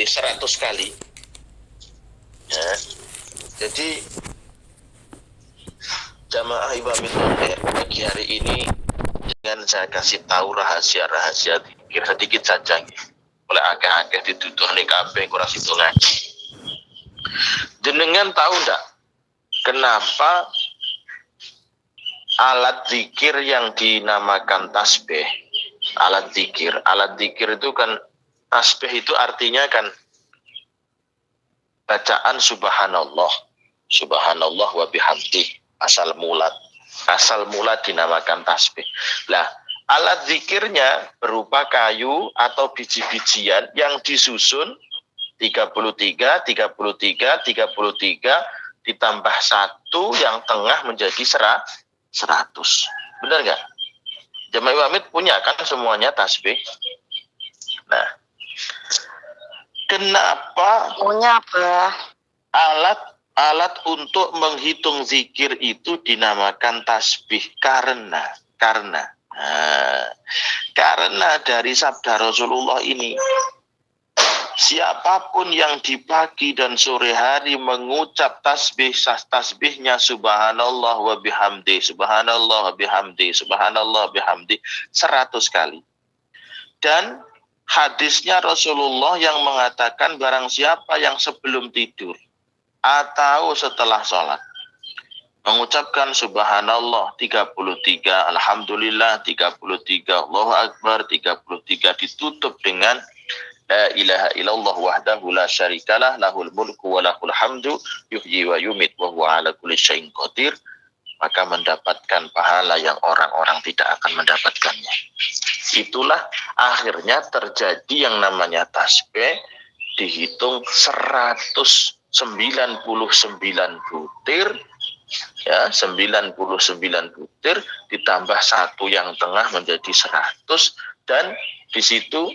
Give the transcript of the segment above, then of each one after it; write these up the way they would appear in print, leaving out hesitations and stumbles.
100 kali. Ya. Jadi jamaah Imamit pagi hari ini dengan saya kasih tahu rahasia-rahasia zikir sedikit saja. Oleh akeh-akeh dituduh ning kabeh kurang situ ngaji. Jenengan tahu ndak kenapa alat zikir yang dinamakan tasbih? Alat zikir itu kan tasbih itu artinya kan bacaan subhanallah wa bihamdi asal mula dinamakan tasbih. Lah, alat zikirnya berupa kayu atau biji-bijian yang disusun 33 ditambah 1 yang tengah menjadi 100. Benar nggak? Jamaah Imamit punya kan semuanya tasbih. Nah, kenapa punya apa? Alat untuk menghitung zikir itu dinamakan tasbih karena dari sabda Rasulullah ini, siapapun yang di pagi dan sore hari mengucap tasbihnya subhanallah wa bihamdi 100 kali. Dan hadisnya Rasulullah yang mengatakan barang siapa yang sebelum tidur atau setelah sholat mengucapkan subhanallah 33, alhamdulillah 33, Allahu akbar 33 ditutup dengan la ilaha illallah wahdahu la syarikalah lahul mulku wa lahul hamdu yuhyi wa yumit wa huwa ala kulli syai'in qadir, maka mendapatkan pahala yang orang-orang tidak akan mendapatkannya. Itulah akhirnya terjadi yang namanya tasbih dihitung 199 butir, ya 99 butir ditambah 1 yang tengah menjadi 100, dan di situ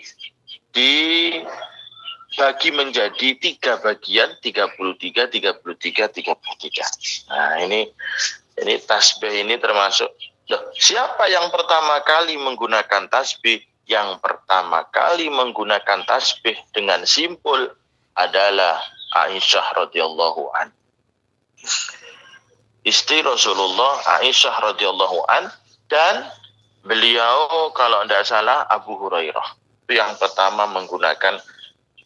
dibagi menjadi 3 bagian 33. Nah, ini tasbih ini termasuk. Siapa yang pertama kali menggunakan tasbih? Yang pertama kali menggunakan tasbih dengan simpul adalah Aisyah radhiyallahu an. Istri Rasulullah Aisyah radhiyallahu an, dan beliau kalau tidak salah Abu Hurairah. Itu yang pertama menggunakan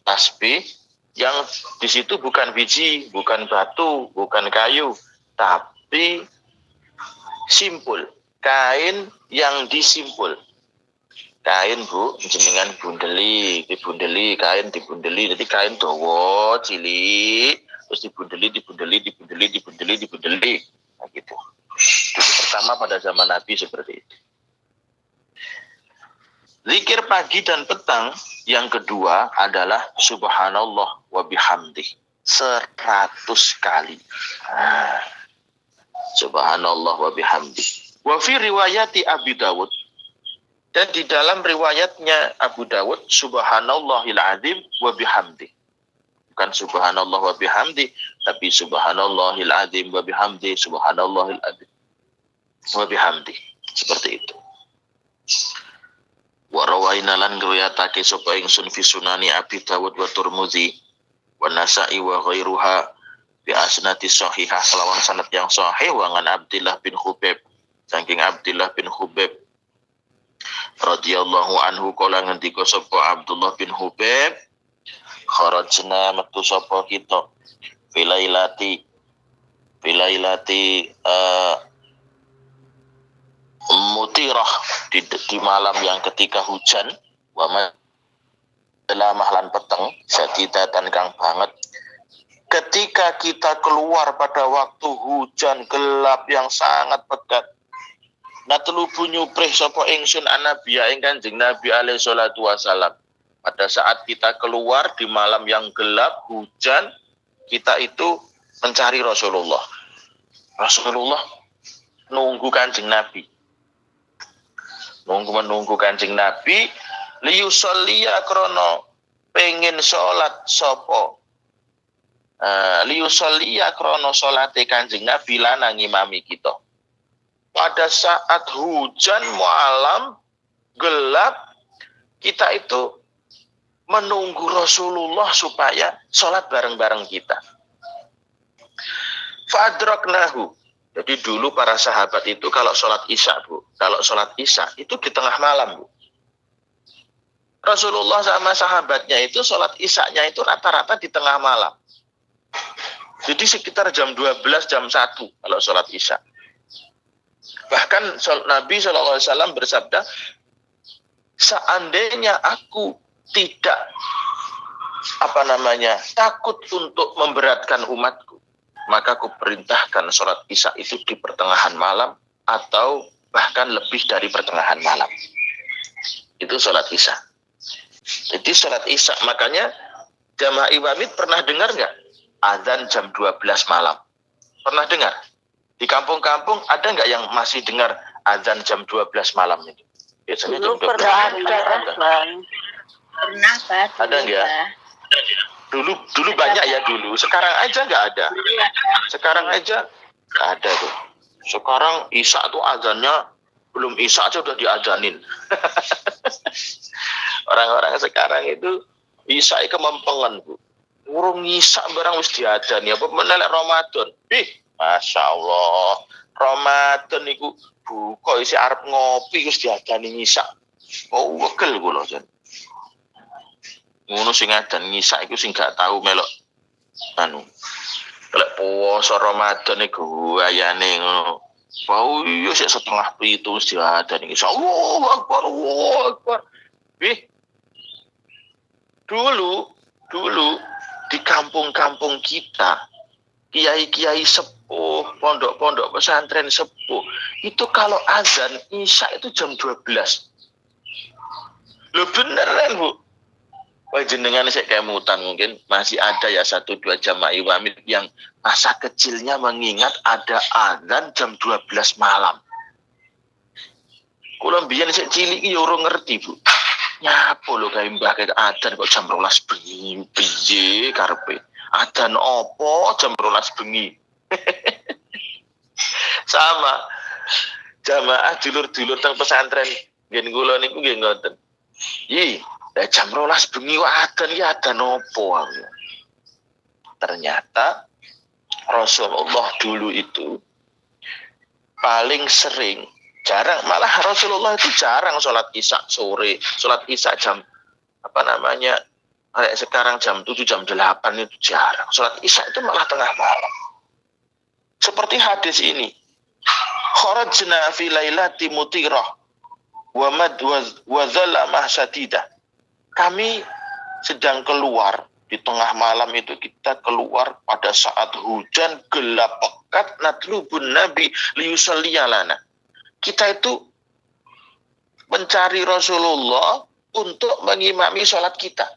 tasbih, yang di situ bukan biji, bukan batu, bukan kayu, tapi simpul, kain yang disimpul. Kain Bu, jenengan bundeli, kain dibundeli, jadi kain dawa cilik, terus dibundeli, nah gitu. Itu pertama pada zaman Nabi seperti itu. Zikir pagi dan petang yang kedua adalah subhanallah wa bihamdi 100 kali. Subhanallah wa bihamdi. Wa fi riwayati Abi Dawud, dan di dalam riwayatnya Abu Dawud subhanallahil azim wa bihamdi. Bukan subhanallah wa bihamdi, tapi subhanallahil azim wa bihamdi, subhanallahil azim wa bihamdi. Seperti itu. Wa rawaina lan riwayatake sapa ingsun fi sunani Abi Dawud wa Tirmidzi wa Nasa'i wa ghairuha bi asnati sahihah kelawan sanad yang sahih wa ngan Abdullah bin Khubaib, saking Abdullah bin Khubaib radhiyallahu anhu kala ngendika sapa Abdullah bin Khubaib, kharajna metu sapa kita filailati mutirah di malam yang ketika hujan, wa malamah lan peteng sadidatan kang banget. Ketika kita keluar pada waktu hujan gelap yang sangat pekat, natlubu nyuprih sapa ingsun anabiya ing Kanjeng Nabi alaihi salatu wasalam. Pada saat kita keluar di malam yang gelap hujan, kita itu mencari Rasulullah. Rasulullah nunggu Kanjeng Nabi. Menunggu Kanjeng Nabi liyusolliya krono pengen sholat sapa. Liyusolliya krono sholate Kanjeng Nabi lanang ngimami kita. Pada saat hujan malam gelap, kita itu menunggu Rasulullah supaya sholat bareng-bareng kita. Fa'adraknahu. Jadi dulu para sahabat itu kalau sholat isya, Bu, kalau sholat isya itu di tengah malam, Bu. Rasulullah sama sahabatnya itu sholat isya-nya itu rata-rata di tengah malam. Jadi sekitar jam 12, jam 1 kalau sholat isya. Bahkan Nabi SAW bersabda, seandainya aku tidak takut untuk memberatkan umatku, maka aku perintahkan sholat isya itu di pertengahan malam atau bahkan lebih dari pertengahan malam. Itu sholat isya. Jadi sholat isya, makanya jamaah Iwamid pernah dengar nggak azan jam 12 malam? Pernah dengar? Di kampung-kampung ada nggak yang masih dengar azan jam 12 malam itu? Biasanya jam 12 malam. Pernah, Pak. Ada nggak? Dulu banyak ya dulu. Sekarang aja nggak ada. Sekarang aja nggak ada tuh. Sekarang isya tuh azannya belum isya aja udah diazanin. Orang-orang sekarang itu isya kemampengan, Bu. Urung isya barang wis diazani apa menelek Ramadan. Masya Allah. Ramadan niku buka isi arep ngopi wis diazani isya. Oh, wegel kula jan. Ngono sing adan isya iku sing gak tahu melok anu. Lek puasa Ramadan iku ayane ngono. Wah, iya sik setengah itu wis diazani isya. Allahu Akbar, Allahu Akbar. Dulu di kampung-kampung kita, kiai-kiai sepuh, pondok-pondok pesantren sepuh, itu kalau azan isya itu jam 12. Loh beneran, Bu. Wah, jenengan saya kemutan mungkin masih ada ya 1-2 jamaah Iwamid yang masa kecilnya mengingat ada azan jam 12 malam. Kula mbiyen sik cilik ya ora ngerti, Bu. Nyapa lho gawe mbah kaya adzan kok jam 12 bengi piye karepe? Adzan opo jam 12 bengi? Sama jamaah dulur-dulur teng pesantren ngen kula niku nggih ngoten. Jam 12 bengi kok adzan ki adzan opo? Ternyata Rasulullah dulu itu paling sering jarang, malah Rasulullah itu jarang sholat isya sore, sholat isya jam kayak sekarang jam 7, jam 8 itu jarang. Sholat isya itu malah tengah malam. Seperti hadis ini, kharajna fi lailati mutirah wa zalamah sadidah. Kami sedang keluar di tengah malam itu, kita keluar pada saat hujan gelap pekat, natlubun nabi liyusalliyalana. Kita itu mencari Rasulullah untuk mengimami sholat kita.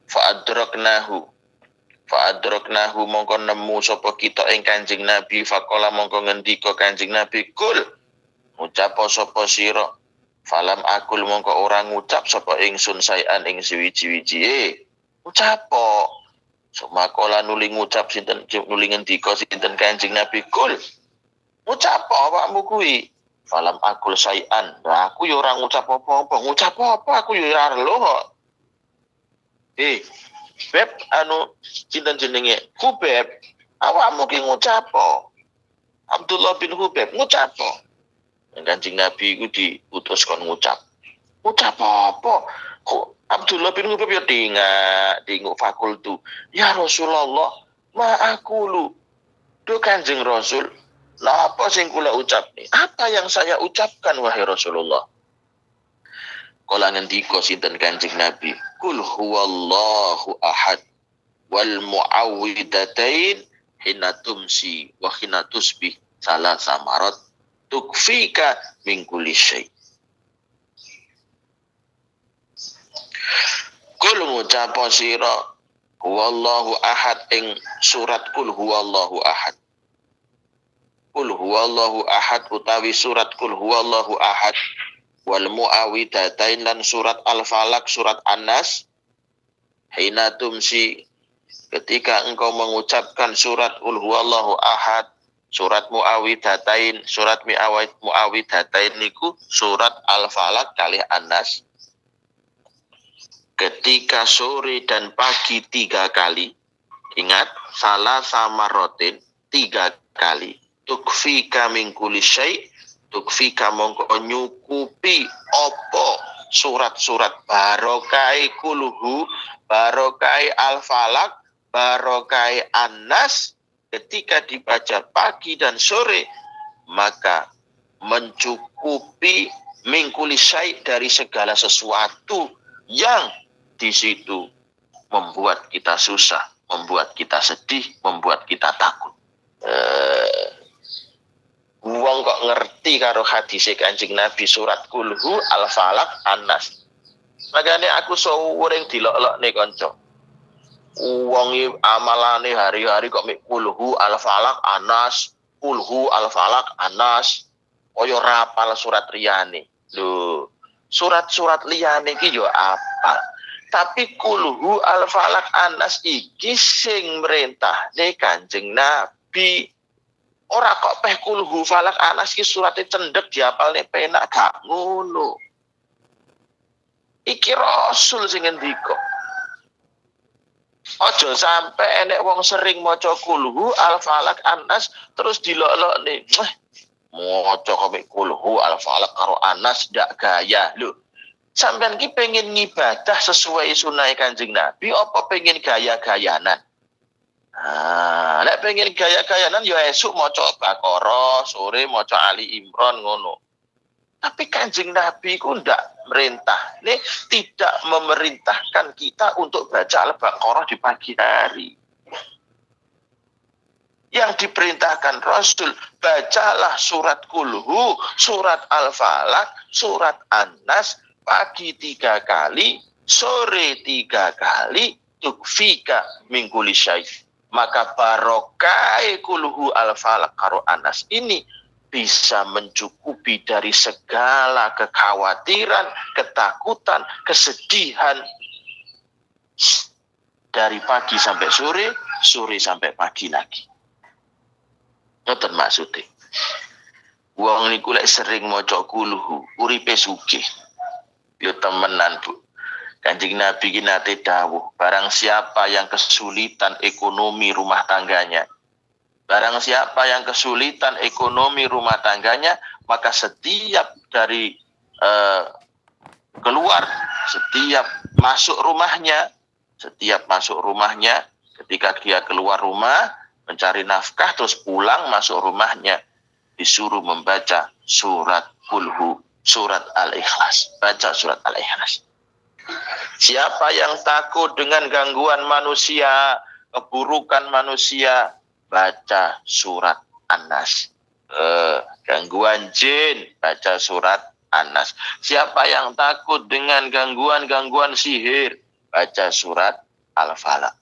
Fa'adraknahu mongko nemu sapa kita ing Kanjeng Nabi. Faqala mongko ngendika Kanjeng Nabi, kul ngucap sapa sira. Falam akul mongko ora ngucap sapa ingsun sayan ing siwiji-wiji. Ngucap Sumakola nuli ngucap sinten, nuli ngendika sinten Kanjeng Nabi, kul ngucap awakmu kuwi. Falam akul sayan. Nah, aku ya ora ngucap apa-apa. Ngucap apa aku ya ora lho. Beb sinten jenenge? Hubeb. Awakmu ki ngucap apa? Abdullah bin Hubeb ngucap apa? Kanjeng Nabi iku diutus kon ngucap. Ngucap apa? Abdullah bin Hubeb ya dinguk fakultu. Ya Rasulullah, ma aku lu. Do Kanjeng Rasul, napa sing kula ucap nih? Apa yang saya ucapkan wahai Rasulullah? Kala ngendika sinten Kanjeng Nabi, kul huwallahu ahad wal muawwidatain hina tumsi wa hina tusbih salasa marat tukfika min kulli syai. Kul ngucap sira huwallahu ahad ing surat kul huwallahu ahad. Kul huwallahu ahad utawi surat kul huwallahu ahad wal muawwidatain lan surat al-falaq, surat an-nas. Hina tumsi ketika engkau mengucapkan surat kul huwallahu ahad, surat muawwidatain, surat muawwidatain niku surat al-falaq kali an-nas. ketika sore dan pagi 3 kali. Ingat, salah sama rotin 3 kali. Tukfika min kulli syai', tukfika mongko nyukupi opo surat-surat barokai kulhu, barokai al-falak, barokai an-nas ketika dibaca pagi dan sore, maka mencukupi min kulli syai' dari segala sesuatu yang di situ membuat kita susah, membuat kita sedih, membuat kita takut. Wong kok ngerti karo hadis Kanjeng Nabi surat kulhu al-falak an-nas. Makanya aku sering dilok-lok nih konco. Wong amalane hari-hari kok mik kulhu al-falak an-nas, kulhu al-falak an-nas. Koyo rapal surat liyane. Lho, surat-surat liyane iki yo apal. Tapi kulhu al-falak an-nas iki sing merintah nih Kanjeng Nabi. Ora kok peh kulhu falak anas ki surate cendek diapalne penak gak ngono. Iki Rasul sing ngendika. Aja sampe enek wong sering maca kulhu al falak anas terus dilok-lokne. Maca kok kulhu al falak karo anas ndak gaya lho. Sampeyan ki pengen ngibadah sesuai sunah Kanjeng Nabi apa pengen gaya-gayanan? Nek pengen gaya-gayanan ya esuk maca Baqarah, sore maca Ali Imran ngono. Tapi Kanjeng Nabi ku ndak merintah, tidak memerintahkan kita untuk baca Al-Baqarah di pagi hari. Yang diperintahkan Rasul, bacalah surat Kulhu, surat Al-Falaq, surat An-Nas pagi 3 kali, sore 3 kali, tukfika min kulli syai'. Maka barokai kulhu al-falaq karo anas ini bisa mencukupi dari segala kekhawatiran, ketakutan, kesedihan dari pagi sampai sore, sore sampai pagi lagi. Ngoten maksudnya. Wong niku lek sering maca kulhu, uripe sugih. Yo temenan, Bu. Kanjeng Nabi nate dawuh, barang siapa yang kesulitan ekonomi rumah tangganya, barang siapa yang kesulitan ekonomi rumah tangganya, maka setiap dari keluar, setiap masuk rumahnya, ketika dia keluar rumah, mencari nafkah, terus pulang masuk rumahnya, disuruh membaca surat Kulhu, surat Al-Ikhlas, baca surat Al-Ikhlas. Siapa yang takut dengan gangguan manusia, keburukan manusia, baca surat An-Nas. Gangguan jin, baca surat An-Nas. Siapa yang takut dengan gangguan-gangguan sihir, baca surat Al-Falaq.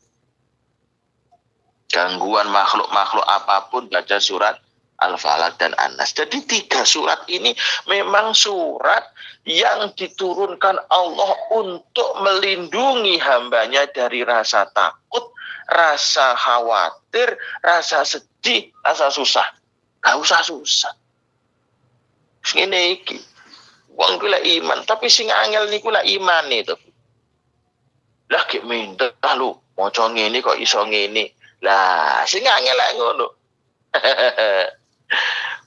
Gangguan makhluk-makhluk apapun, baca surat Al-Falaq dan An-Nas. Jadi 3 surat ini memang surat yang diturunkan Allah untuk melindungi hambanya dari rasa takut, rasa khawatir, rasa sedih, rasa susah. Gak usah susah. Ngene iki. Wong kula iman, tapi sing angel niku la iman itu. Lah gek minta lu, maca ngene kok iso ngene. Lah sing angel lek ngono.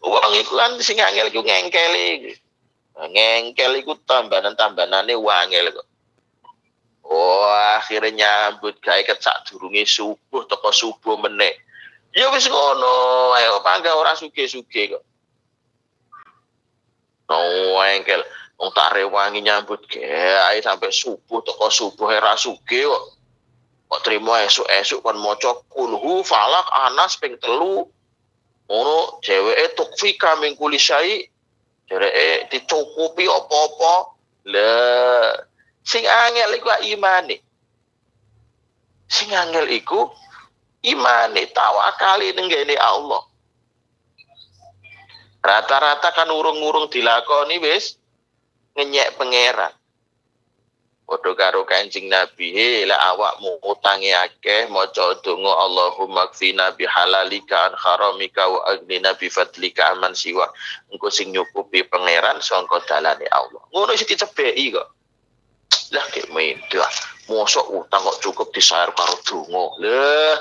Wong iku kan sing angel iku ngengkeli. Ngengkel iku tambahan-tambahanane wangel kok. Akhirnya nyambut gawe kecak durunge subuh teko subuh meneh. Ya wis ngono, ayo pangga ora suge-suge kok. Ngengkel, wong tak rewangi nyambut gawe sampai subuh teko subuh ora suge kok. Kok trimo esuk-esuk kon maca kulhu falak anas ping 3. Ngono dheweke tukfika min kulli syai'. Dereke dicukupi apa-apa. Lah, sing angel iku imane. Sing angel iku imane, tawakali ning ngene Allah. Rata-rata kan urung-urung dilakoni wis ngenyek pangeran. Padha karo Kanjeng Nabi, la awakmu utange akeh maca donga Allahumma kfina bihalalika an haramika wa aghnina bi fadlika aman siwa. Engko sing nyukupi pangeran sangka dalane Allah. Ngono sing dicebeki kok. Lah kayak media. Mosok utang kok cukup disair karo donga. Lah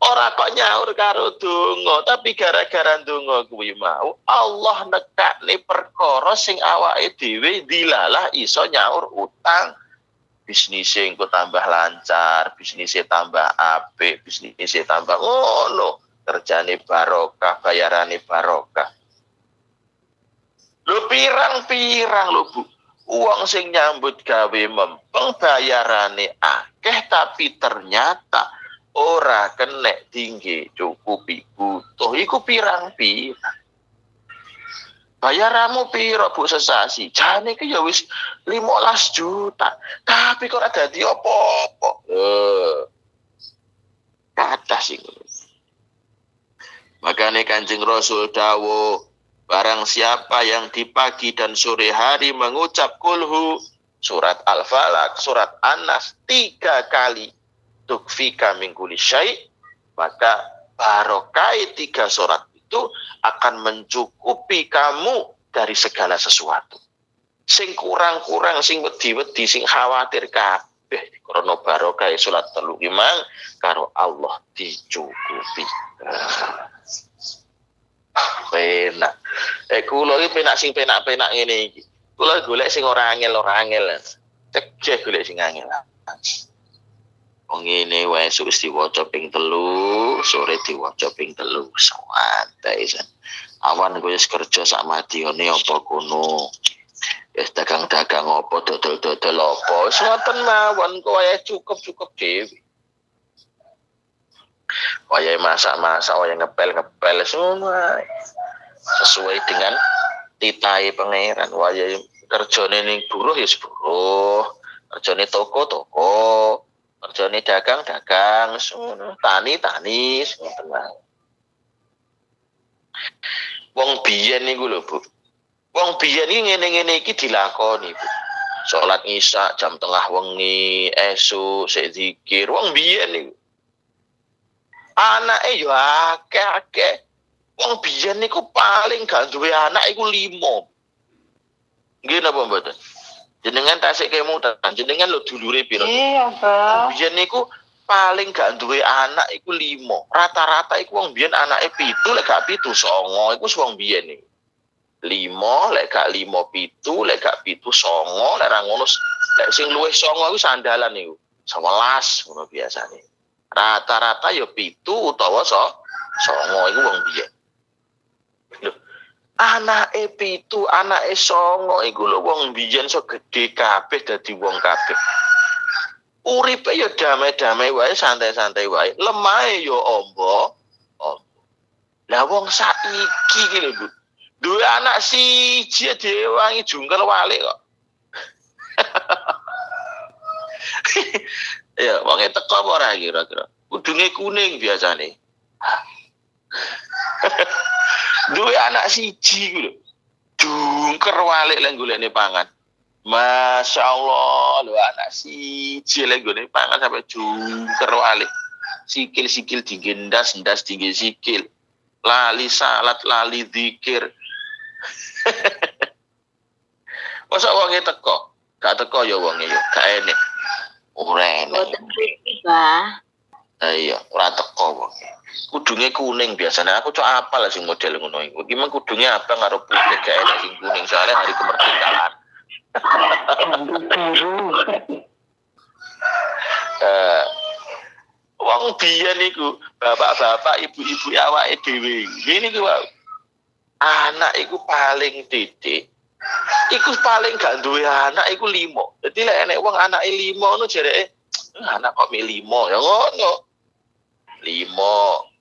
ora kok nyaur karo donga, tapi gara-gara donga kuwi mau Allah nekakne perkara sing awake dhewe dilalah iso nyaur utang. Bisnisnya engko tambah lancar, bisnisnya tambah apik, bisnisnya tambah ngono, kerjane barokah, bayarane barokah. Lho pirang-pirang lho Bu, uang sing nyambut gawe mempeng bayarane akeh tapi ternyata ora kenek tinggi cukupi butuh iku pirang-pirang. Bayaramu piro Bu sesasi? Jane ki ya wis 15 juta. Tapi kok ora dadi apa-apa. Kathah sing. Makane Kanjeng Rasul dawuh, barang siapa yang di pagi dan sore hari mengucap kulhu, surat Al-Falaq, surat An-Nas 3 kali, tukfika min kulli syai', maka barokai 3 surat itu akan mencukupi kamu dari segala sesuatu. Sing kurang-kurang, sing wedi-wedi, sing khawatir kabeh krana barokah salat 3 imam karo Allah dicukupi. Penak. Kula iki penak sing penak-penak ngene iki. Kula golek sing ora angel-angel. Cek golek sing angel. Wong ngene wae wis diwaca ping 3, sore diwaca ping 3, santai san. Awan kowe wis kerja sak madione apa kono. Wis dagang-dagang apa, dodol-dodol apa. Wis ngoten mawon kowe cukup-cukup dhewe. Wayahe masak-masak, wayahe ngepel-ngepel semua sesuai dengan titahe pangeran. Wayahe kerjane ning buruh ya buruh, kerjane toko-toko, kerjane dagang-dagang, tani-tani, ngoten wae. Wong biyen niku lho, Bu. Wong biyen iki ngene-ngene iki dilakoni, Bu. Salat Isya jam tengah wengi, esuk sik zikir. Wong biyen niku. Anake yo akeh-akeh. Wong biyen niku paling gak duwe anak iku 5. Nggih napa mboten? Jenengan tasik kemutan, jenengan lho dulure piro? Iya, Pak. Biyen niku paling gak duwe anak iku 5. Rata-rata iku wong biyen anake 7, lek gak 7 9 iku wong biyen niku. 5 lek gak 5 7, lek gak 7 9, lek ra ngono lek sing luwih 9 iku sandalan niku. 11 ngono biasane. Rata-rata ya 7 utawa 9 iku wong biyen. Lho, anake 7, anake 9 iku lho wong biyen so gedhe kabeh dadi wong kabeh. Uripe ya damai-damai wae, santai-santai wae. Lemahe ya ombo. Lah wong saiki iki lho, Bu. Duwe anak siji dhewe wangi jungkel walik kok. Ya, wonge teko apa ora kira-kira? Kudunge kuning biasane. Duwe anak siji ku lho. Jungker walik lek golekne pangan. Masya Allah, lho anak siji lek golekne pangan sampai jungker walik. Sikil-sikil digendas, ndas tinggi sikil. Lali salat, lali zikir. Masa wonge teko? Gak teko ya wonge ya, gak enek. Ora enek. Boten mriki, Pak. Iya, ora teko wonge. Kudunge kuning biasanya. Aku cok apal sing model ngono iku. Iki meng kudunge abang karo putih gak enek sing kuning soalnya hari kemerdekaan. Wong biyen niku, bapak-bapak, ibu-ibu awake dhewe. Ngene iki wae. Anak iku paling titik. Iku paling gak duwe anak iku 5. Dadi lek enek wong anake 5 ngono jereke, anak kok mi 5 ya ngono. 5,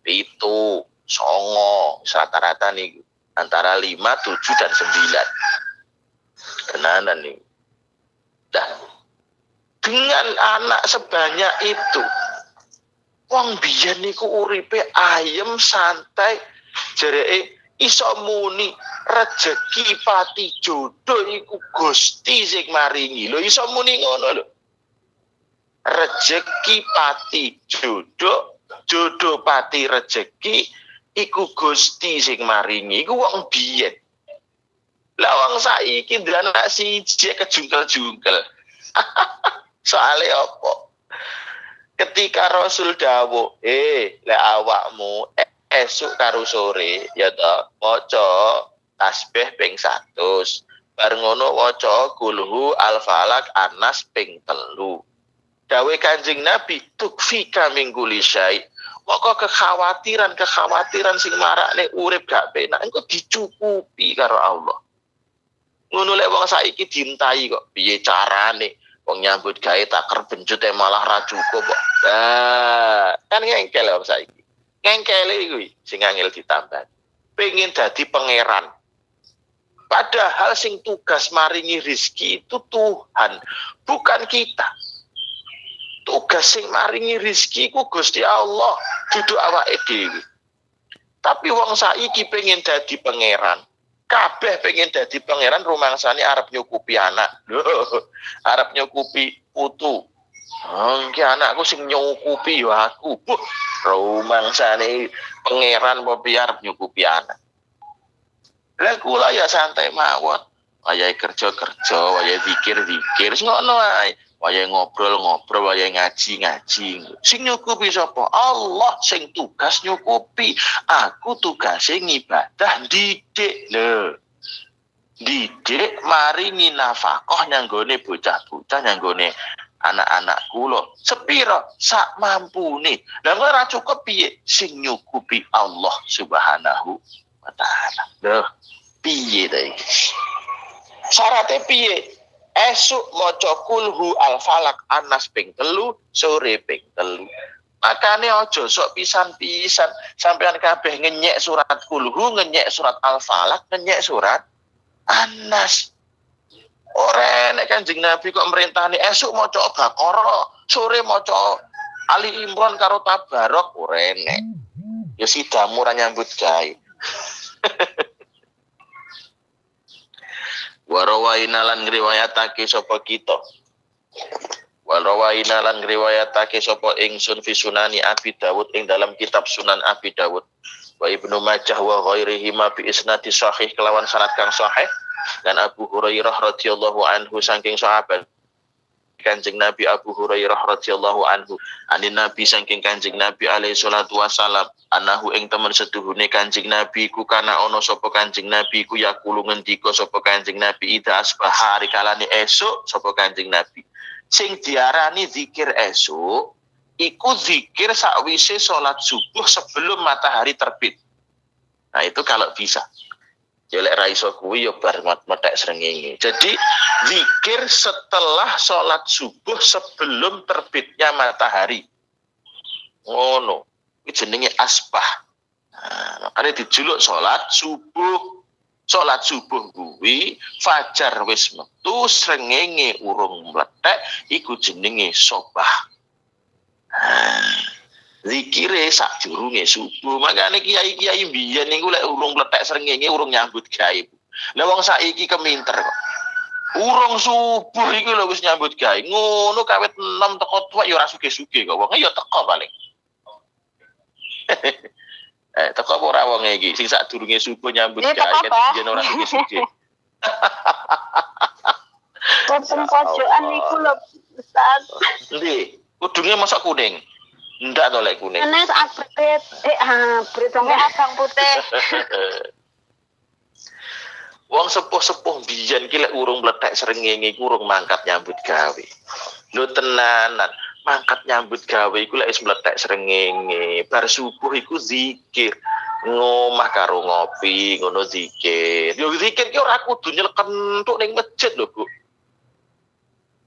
7, 9, rata-rata nih antara 5, 7 dan 9. Tenanan nih. Nah, dengan anak sebanyak itu, wong biyen niku uripe ayem santai, jereke iso muni rejeki pati jodoh iku Gusti sing maringi. Lho iso muni ngono lho. Rejeki pati jodoh, jodoh pati rejeki iku Gusti sing maringi. Iku wong biyen. Lah wong saiki anak siji kejungkel-jungkel. Soale apa? Ketika Rasul dawuh, lek awakmu esuk karo sore ya ta maca tasbih ping 100. Bar ngono waca kulhu al-falak anas ping 3. Dawe Kanjeng Nabi tukfika minggu lisai. Kok kekhawatiran sing marakne urip gak penak engko dicukupi karo Allah. Ngono lek wong saiki dintai kok piye carane wong nyambut gawe taker benjut malah ra cukup kok. Kan ngengkel wong saiki. Ngengkele kuwi sing angel ditambah. Pengen dadi pangeran. Padahal sing tugas maringi rizki itu Tuhan, bukan kita. Tugas sing maringi rizki ku Gusti Allah, duduk awake dhewe. Tapi wong saiki pengen dadi pangeran. Kabeh pengen dadi pangeran rumangsane arep nyukupi anak. Arep nyukupi putu. Iki anakku sing nyukupi ya aku. Rumangsane pangeran apa piye arep nyukupi anak. Lah kula ya santai mawon. Wayahe kerja-kerja, wayahe zikir-zikir, ngono ae. Wayahe ngobrol-ngobrol, wayahe ngaji-ngaji. Sing nyukupi sapa? Allah sing tugas nyukupi. Aku tugase ngibadah didik lho. Didik maringi nafkah nyanggone bocah-bocah nyanggone anak-anak kula. Sepira sak mampune. Lah kok ora cukup piye? Sing nyukupi Allah Subhanahu wa taala. Lho, piye ta iki? Syaratnya piye? Esuk maca kulhu al-falak anas ping 3, sore ping 3. Makane aja sok pisan-pisan sampean kabeh ngenyek surat kulhu, ngenyek surat al-falak, ngenyek surat anas. Ora nek Kanjeng Nabi kok merintani esuk maca Baqarah, sore maca Ali Imran karo Tabarok, ora enek. Ya sidamu ora nyambut gawe. Warawaina lan ngriwayatake sapa kita. Warawaina lan ngriwayatake sapa ingsun fi sunani Abi Dawud ing dalam kitab Sunan Abi Dawud. Wa Ibnu Majah wa ghairihi ma bi isnadi sahih kelawan sanad kang sahih. Dan Abu Hurairah radhiyallahu anhu saking sahabat Kanjeng Nabi Abu Hurairah radhiyallahu anhu anin Nabi saking Kanjeng Nabi alaihi salatu wasalam anahu ing temen seduhune Kanjeng Nabi ku kana ana sapa Kanjeng Nabi ku yaqulu ngendika sapa Kanjeng Nabi ida asbah rikalane esuk sapa Kanjeng Nabi sing diarani zikir esuk iku zikir sakwise salat subuh sebelum matahari terbit. Nah itu kalau bisa. Jelek raiso kuwi yo bar metek srengenge. Jadi zikir setelah sholat subuh sebelum terbitnya matahari. Ngono. Iki jenenge asbah. Nah, makanya dijuluk sholat subuh. Sholat subuh kuwi fajar wis metu srengenge urung mletek iku jenenge sobah. Zikire sakjurunge subuh. Makane kiai-kiai mbiyen niku lek urung mletek srengenge urung nyambut gawe. Lah wong saiki keminter kok. Urung subuh iki lho wis nyambut gawe. Ngono kawit 6 teko tuwek ya ora suge-suge kok. Wong ya teko paling. Teko apa ora wong iki sing sadurunge subuh nyambut gawe yen ora suge-suge. Potong pojokan niku lho Ustaz. Endi? Kudunge masak kuning. Ndak to lek kuning. Enes abrit, abrit sampe abang putih. Wong sepuh-sepuh biyen ki lek urung mletek srengenge iku urung mangkat nyambut gawe. Lho tenanan, mangkat nyambut gawe iku lek wis mletek srengenge, bar subuh iku zikir. Ngomah karo ngopi, ngono zikir. Yo zikir ki ora kudu nyelkentuk ning masjid lho, Bu.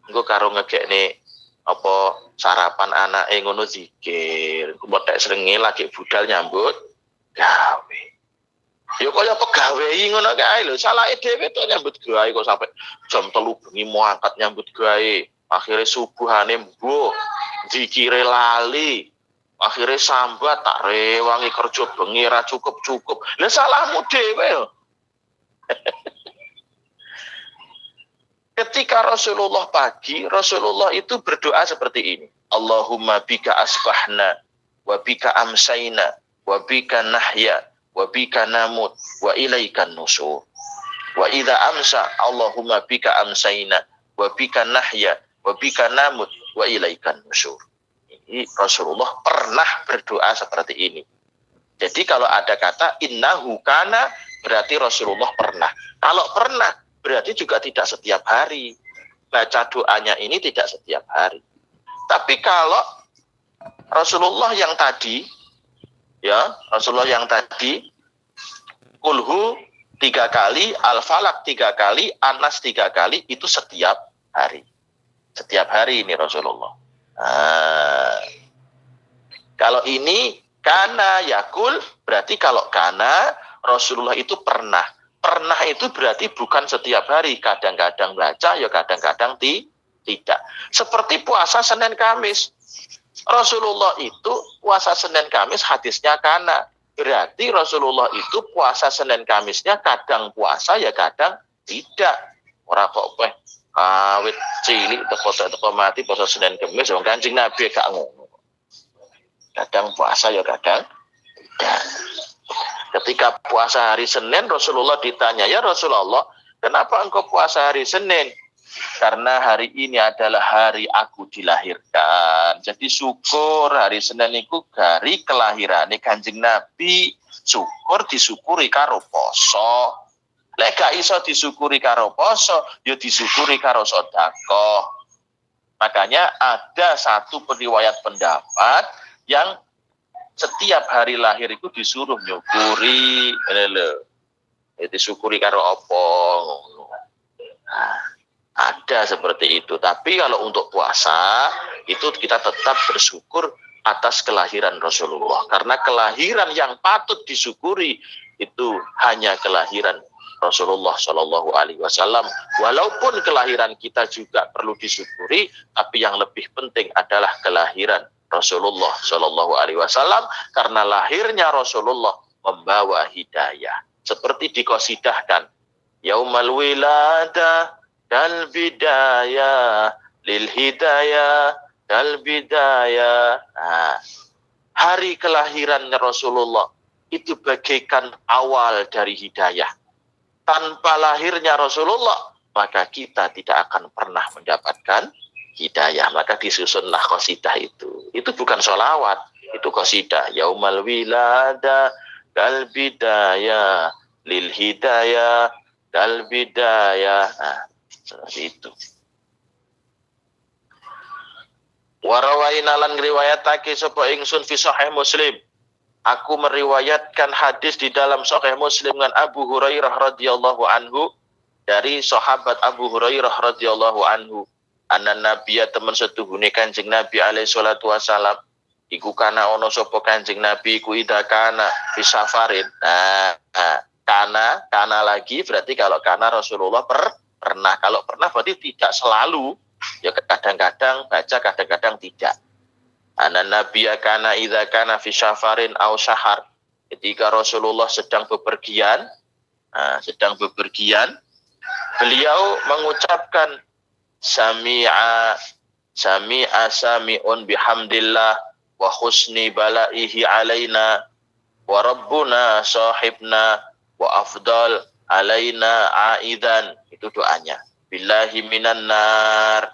Engko karo ngegekne apa sarapan anake ngono zikir. Mletek srengenge lagi budal nyambut gawe. Ya kaya pegawai ngono kae lho, salahke dhewe tok nyambut gawe kok sampai jam 3 bengi mau angkat nyambut gawe. Akhire subuhane mbuh, zikire lali. Akhire sambat tak rewangi kerja bengi ra cukup-cukup. Lah salahmu dhewe lho. Ketika Rasulullah pagi, Rasulullah itu berdoa seperti ini. Allahumma bika asbahna, wa bika amsayna, wa bika nahya, wa bika namut, wa ilaikan nusur. Wa idza amsa Allahumma bika amsayna wa bika nahya wa bika namut wa ilaikan nusyur. Ini Rasulullah pernah berdoa seperti ini. Jadi kalau ada kata innahu kana, berarti Rasulullah pernah. Kalau pernah berarti juga tidak setiap hari. Baca doanya ini tidak setiap hari. Tapi kalau Rasulullah yang tadi, ya Rasulullah yang tadi, kulhu 3 kali, al-falak 3 kali, anas 3 kali, itu setiap hari. Setiap hari ini Rasulullah. Kalau ini kana yakul, berarti kalau kana Rasulullah itu pernah. Pernah itu berarti bukan setiap hari, kadang-kadang baca, ya kadang-kadang tidak. Seperti puasa Senin Kamis. Rasulullah itu puasa Senin Kamis hadisnya kana. Berarti Rasulullah itu puasa Senin Kamisnya kadang puasa ya kadang tidak. Ora kok awit cilik teko mati puasa Senin Kamis wong Kanjeng Nabi gak ngono. Kadang puasa ya kadang tidak. Ketika puasa hari Senin Rasulullah ditanya, "Ya Rasulullah, kenapa engkau puasa hari Senin?" Karena hari ini adalah hari aku dilahirkan. Jadi syukur hari Senin itu hari kelahiran Kanjeng Nabi. Syukur disyukuri karo poso. Lek gak iso disyukuri karo poso, ya disyukuri karo sedekah. Makanya ada satu periwayat pendapat yang setiap hari lahir itu disuruh nyukuri. Disyukuri karo apa? Nah, ada seperti itu. Tapi kalau untuk puasa itu kita tetap bersyukur atas kelahiran Rasulullah. Karena kelahiran yang patut disyukuri itu hanya kelahiran Rasulullah Shallallahu Alaihi Wasallam. Walaupun kelahiran kita juga perlu disyukuri, tapi yang lebih penting adalah kelahiran Rasulullah Shallallahu Alaihi Wasallam. Karena lahirnya Rasulullah membawa hidayah. Seperti dikosidahkan, Yaumal Wiladah dal bidayah lil hidayah dal bidayah. Hari kelahirannya Rasulullah itu bagaikan awal dari hidayah. Tanpa lahirnya Rasulullah, maka kita tidak akan pernah mendapatkan hidayah. Maka disusunlah qasidah itu. Itu bukan sholawat, itu qasidah. Yaumal wilada dal bidayah lil hidayah dal bidayah. Seperti itu. Warawaina lan ngriwayatake sapa ingsun fi sahih Muslim. Aku meriwayatkan hadis di dalam sahih Muslim dengan Abu Hurairah radhiyallahu anhu dari sahabat Abu Hurairah radhiyallahu anhu. Anna nabiyya temen setuhune Kanjeng Nabi alaihi salatu wasalam iku kana ono sapa Kanjeng Nabi iku ida kana fi safarin. Kana lagi berarti kalau kana Rasulullah pernah. Kalau pernah berarti tidak selalu. Ya kadang-kadang baca, kadang-kadang tidak. Anan nabiyya kana idza kana fi safarin aw syahar. Ketika Rasulullah sedang bepergian, beliau mengucapkan sami'a sami'un bihamdillah wa husni balaihi alaina wa rabbuna sahibna wa afdal alaina aidan. Itu doanya. Billahi minan nar.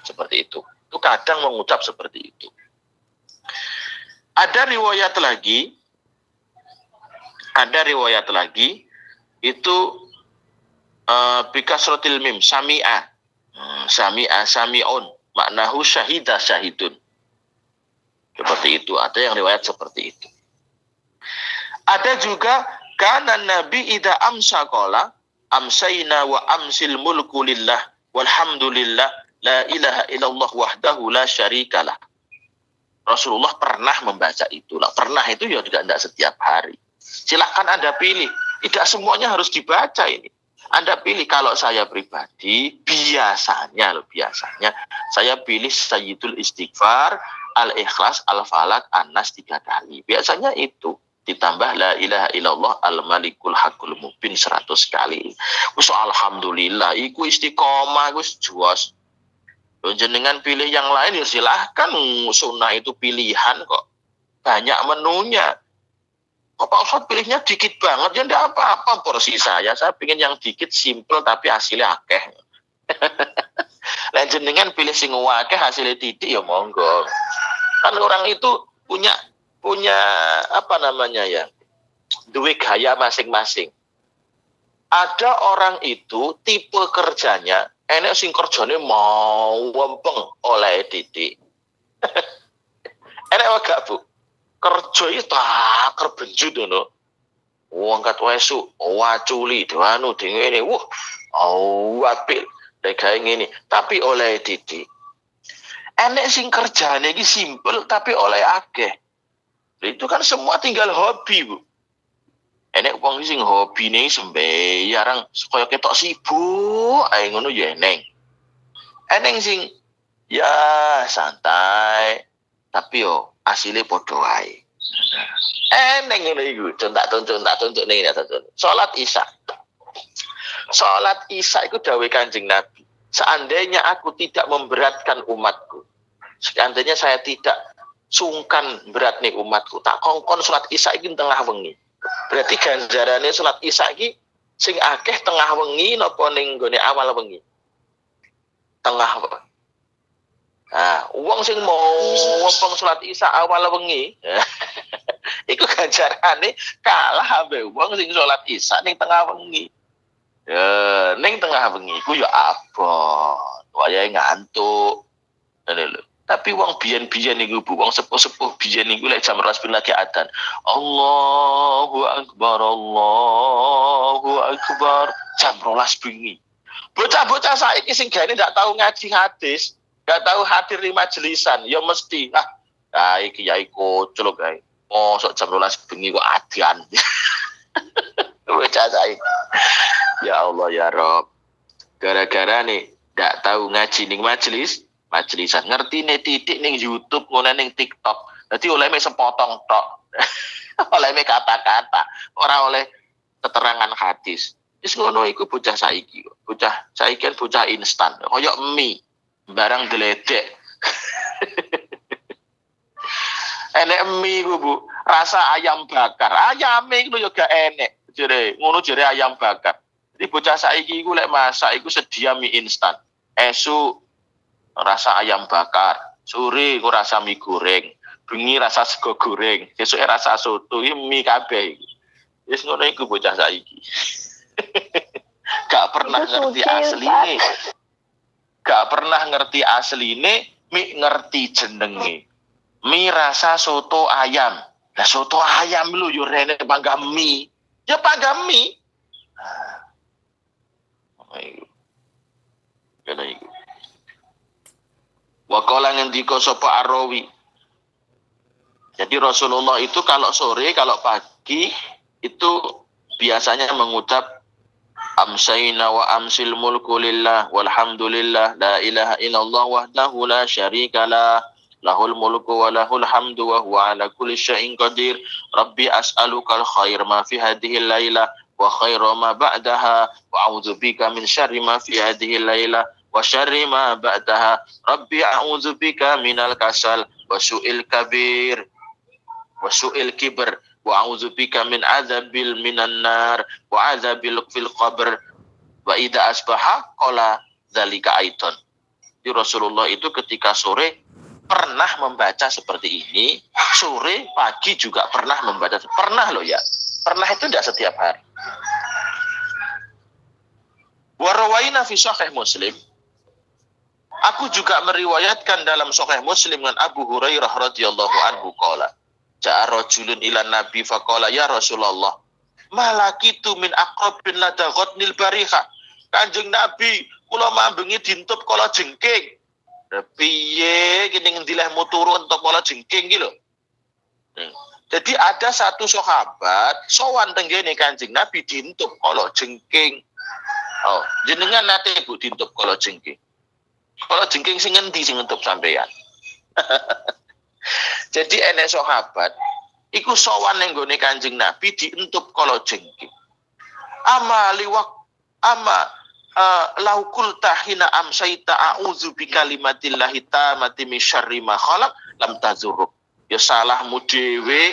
Seperti itu. Itu kadang mengucap seperti itu. Ada riwayat lagi itu bikasratil mim sami'a. Sami'un maknahu syahida syahidun. Seperti itu. Ada yang riwayat seperti itu. Ada juga kana nabi idza amsa qala amsayna wa amsil mulku lillah walhamdulillah la ilaha illallah wahdahu la syarikalah. Rasulullah pernah membaca itu. Pernah itu ya tidak setiap hari. Silakan Anda pilih. Tidak semuanya harus dibaca ini. Anda pilih. Kalau saya pribadi biasanya saya pilih Sayyidul Istighfar, Al-Ikhlas, Al-Falak, An-Nas 3 kali. Biasanya itu. Ditambah la ilaha illallah al-malikul hakul mubin 100 kali. Wis alhamdulillah iku istiqomah wis juas. Jenengan pilih yang lain ya silahkan, sunnah itu pilihan kok. Banyak menunya. kok Pak Ustadz pilihnya dikit banget? Ya enggak apa-apa porsi saya pengen yang dikit simple tapi hasilnya akeh. Lah jenengan pilih sing akeh hasilnya titik ya monggo. Kan orang itu punya apa namanya ya? Duwe gaya masing-masing. Ada orang itu tipe kerjanya enek sing kerjane mau wempeng oleh titik. Enek wae gak Bu? Kerja itu tak kerbenjut ngono. Angkat wesu, waculi, anu ngene. Apik nek gawe ngene. Tapi oleh titik. Enek sing kerjane iki simpel tapi oleh akeh. Itu kan semua tinggal hobi, Bu. Enek wong sing hobine sembayang kaya ketok sibuk ae ngono ya eneng. Eneng sing ya santai tapi yo asile padha wae. Eneng ngono iku, contak-contak ning tonton. Salat Isya. Salat Isya iku dawuh Kanjeng Nabi. Seandainya aku tidak memberatkan umatku. Seandainya saya tidak sungkan berat nih umatku, tak kongkon salat Isya iki tengah wengi. Berarti ganjarane salat Isya iki sing akeh tengah wengi napa ning gone awal wengi? Tengah. Nah, wong sing mau wempeng salat Isya awal wengi, iku ganjarane kalah ambek wong sing salat Isya ning tengah wengi. Ning tengah wengi iku ya abot, wayahe ngantuk. Ngene lho. Tapi wong biyen-biyen niku Bu, wong sepuh-sepuh biyen niku lek jam 12 lagi adzan. Allahu Akbar, Allahu Akbar. Jam 12 bengi. Bocah-bocah saiki sing gane ndak tahu ngaji hadis, ndak tahu hadir di majelisan, ya mesti iki kiai koclok kae. Mosok jam 12 bengi kok adzan. Bocah saiki. Ya Allah ya Rob. Gara-gara nih ndak tahu ngaji ning majelisan, ngerti nih titik ning YouTube ngono ning TikTok. Dadi oleh sepotong tok. Oleh kata-kata, ora oleh keterangan hadis. Wis ngono iku bocah saiki kok. Bocah saiki kan bocah instan, koyo mie, barang deledek. Enek mie ku Bu, rasa ayam bakar. Ayame iku yo gak enek. Ngono jere ayam bakar. Jadi bocah saiki iku lek masak iku sedia mie instan. Esuk rasa ayam bakar, sore ku rasa mie goreng, bengi rasa sego goreng, sesuke rasa soto, iki mie kabeh. Wis ngono iku bocah saiki. Gak pernah ngerti asline. Gak pernah ngerti asline, mie ngerti jenenge. Mie rasa soto ayam. Lah soto ayam lho yo rene panggang mie. Ya panggang mie. Kena iku. Waqala ngendika sapa Ar-Rawi. Jadi Rasulullah itu kalau sore, kalau pagi itu biasanya mengucap amsayna wa amsil mulku lillah walhamdulillah la ilaha illallah wahdahu la syarikalah lahul mulku wa lahul hamdu wa huwa ala kulli syai'in qadir rabbi as'alukal khair ma fi hadhihi lailah wa khairu ma ba'daha wa a'udzu bika min syarri ma fi hadhihi lailah wa syarri ma ba'daha rabbi a'udzu bika minal kasal wa su'il kabir wa su'il kibr wa a'udzu bika min adzabil minan nar wa adzabil fil qabr wa idza asbaha qala dzalika aiton. Di Rasulullah itu ketika sore pernah membaca seperti ini, sore pagi juga pernah membaca. Pernah loh ya. Pernah itu tidak setiap hari. Wa rawaina fi sahih Muslim. Aku juga meriwayatkan dalam Sahih Muslim dengan Abu Hurairah radhiyallahu anhu qala ja'a rajulun ila Nabi faqala ya Rasulullah malakitu min aqrabin ladaghatnil bariha. Kanjeng Nabi kula mambengi dintup kala jengking. Piye kene ngendilehmu turu entuk kala jengking iki lho. Jadi ada satu sahabat sowan tenggene Kanjeng Nabi dintup kala jengking. Oh, jenengan nate Bu dintup kala jengking. Kalau jengking sing ngendi sing entuk sampeyan. Jadi enek sahabat iku sowan ning gone Kanjeng Nabi dientup kala jengking. Laukul tahina amsaita a'udzu bikalimatillahi tammati min syarri ma khalaq lam tazurruk. Ya salahmu dhewe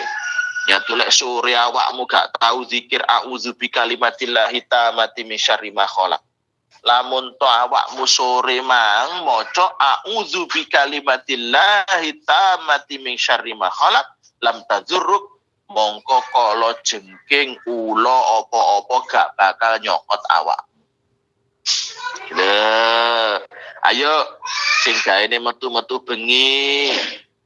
Ya tulek sore awakmu gak tahu zikir a'udzu bikalimatillahi tammati min syarri ma khalaq. Lamun to awakmu sore mang maca a'udzu bikalimatillahi tammati min syarri ma khalaq lam tadzurruk, mongko kala jengking ula apa-apa gak bakal nyokot awak. Ayo sing gaene metu-metu bengi,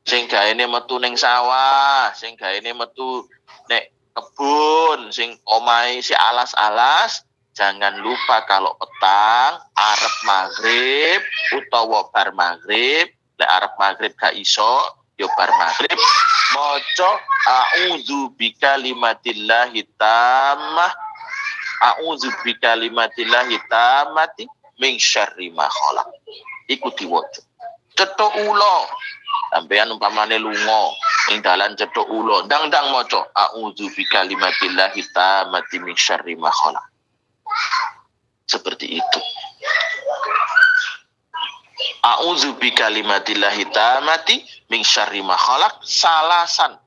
sing gaene metu ning sawah, sing gaene metu nek kebun, sing omahe si alas-alas, jangan lupa kalau petang arep maghrib utawa bar maghrib, lek arep maghrib gak iso yo bar maghrib maca a'udzu bikalimatillahi tammah, a'udzu bikalimatillahi tammati min syarri ma khalaq. Iku diwaca. Cethuk ula. Sampeyan umpamane lunga ing dalan cethuk ula, ndang-ndang maca a'udzu bikalimatillahi tammati min syarri ma khalaq. Seperti itu. A'udzu bikalimatillahi tammati min syarri ma khalaq salasan.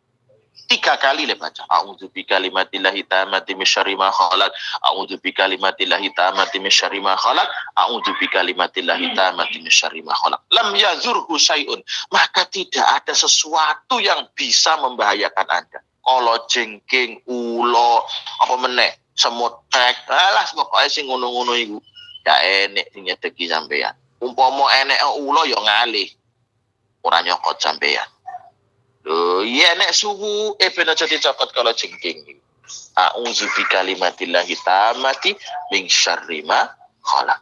3 kali le baca. A'udzu bikalimatillahi tammati min syarri ma khalaq. A'udzu bikalimatillahi tammati min syarri ma khalaq. A'udzu bikalimatillahi tammati min syarri ma khalaq. Lam yazurhu syai'un, maka tidak ada sesuatu yang bisa membahayakan Anda. Kalau jengking, ulo, apa meneh, semut tek, alas pokoknya sing ngono-ngono iku. Ya enek sing nyedeki sampeyan. Umpama enek ulo ya ngalih. Ora nyokot sampeyan. Iya nek suhu ben aja dicokot kalau jengking. A'udzu bikalimatillahi tammati min syarri ma khalaq.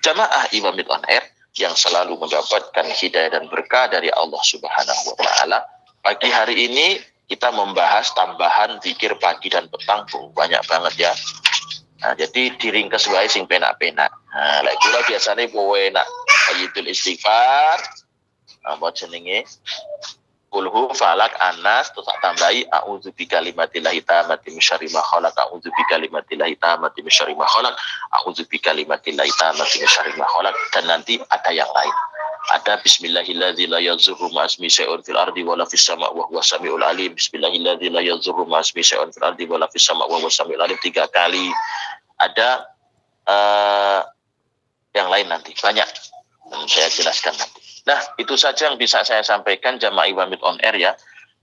Jamaah Imamit on Air yang selalu mendapatkan hidayah dan berkah dari Allah Subhanahu wa taala. Pagi hari ini kita membahas tambahan zikir pagi dan petang. Banyak banget ya. Nah, jadi diringkes wae sing penak-penak. Nah, lek kula biasane poe enak ayatul istighfar. Apa jenenge? Kulhu falak anas terus tak tambahi a'udzu bikalimatillahi tammati min syarri ma khalaq, a'udzu bikalimatillahi tammati min syarri ma khalaq, a'udzu bikalimatillahi tammati min syarri ma khalaq, dan nanti ada yang lain. Ada bismillahilladzi la yadhurru ma ismihi syai'un fil ardi wa la fis sama' wa huwas samiul alim. Bismillahilladzi la yadhurru ma ismihi syai'un fil ardi wa la fis sama' wa huwas samiul alim 3 kali. Ada yang lain nanti banyak. Dan saya jelaskan nanti. Nah, itu saja yang bisa saya sampaikan jamaah Imamit on Air ya.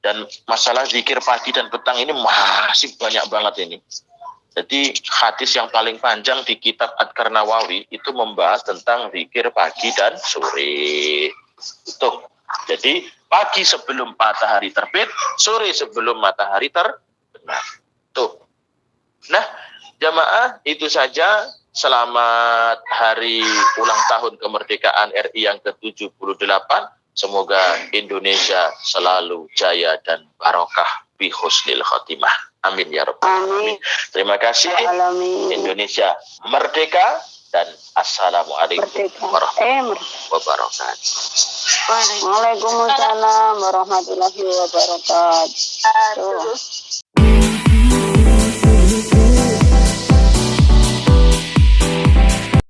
Dan masalah zikir pagi dan petang ini masih banyak banget ini. Jadi hadis yang paling panjang di kitab Adkar Nawawi itu membahas tentang zikir pagi dan sore. Itu. Jadi pagi sebelum matahari terbit, sore sebelum matahari terbenam. Tuh. Nah, jamaah itu saja. Selamat hari ulang tahun kemerdekaan RI yang ke-78. Semoga Indonesia selalu jaya dan barokah bi husnil khotimah. Amin ya rabbal alamin. Terima kasih. Indonesia merdeka dan assalamualaikum warahmatullahi wabarakatuh. Waalaikumsalam warahmatullahi wabarakatuh.